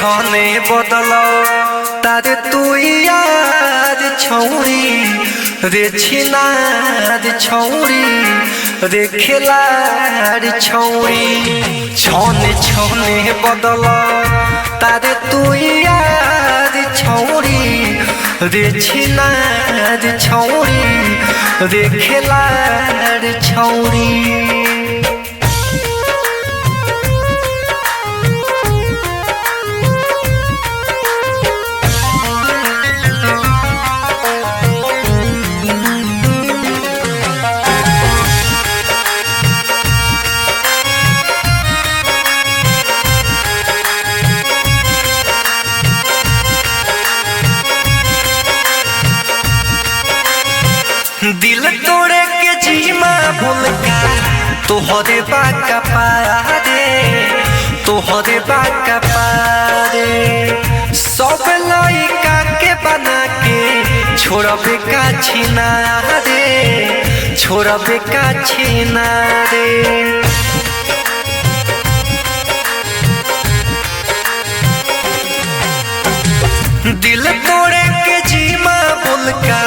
छने बदल तारे तू याद छौरी रे छिनाद छौरी रे खेलाड़ छौरी छने छने बदल तारे तू याद छौरी रे छिनाद छौरी रे खेलाड़ छौरी। दिल तोड़े के जीमा भूलका तोहरे बाका पारे तोहरे बाका पारे सब लइका के बना के छोड़बे का छीना रे छोड़बे का छीना रे। दिल तोड़े के जीमा भूलका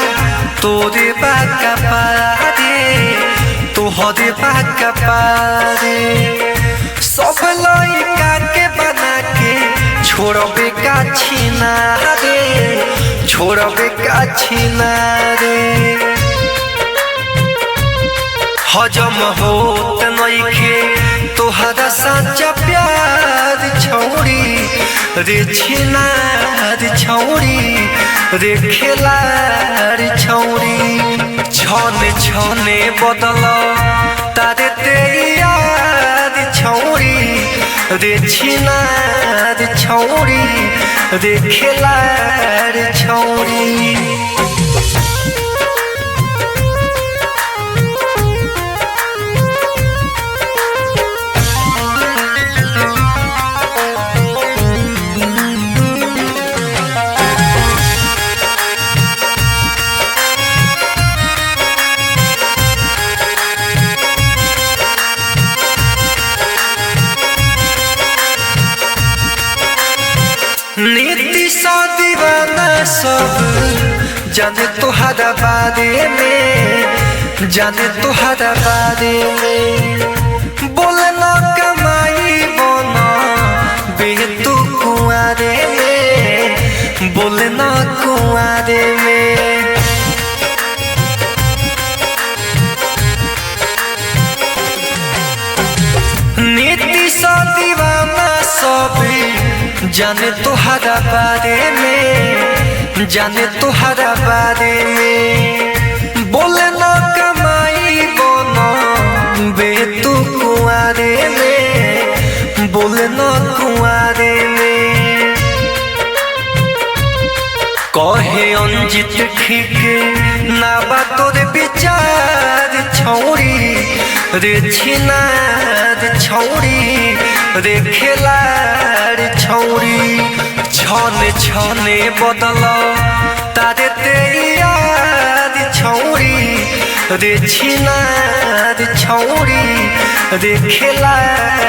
तोरे बाका पारे तोहरे बाका पारे सब लइका के बना के छोड़बे का छीना रे छोड़बे का छीना रे। हजम होत नइखे तोहरा सच्चा प्यार छौरी रे छिनार छौरी रे खेलाड़ छौरी छने छने बदल तारे ते याद छौरी रे छिनार छौरी रे खेलाड़ छौरी। नीति सा दीवाना सब जाने तुहरा बारे में जाने तुहरा बारे में बोलना कमाई बोना बेतु कुआरे में बोलना कुआरे में। नीति सा दीवाना सब जाने तुहरा बारे में जाने तुहरा बारे में बोलना कमाई बोना बेतु कुआरे में बोलना कुआरे में। कहे अंजित ठीक ना तोरे विचार छौरी रे छिनार छौरी रे खेलाड़ छौरी छने छने बदल तारे ते याद छौरी रे छिनार छौरी रे खेलाड़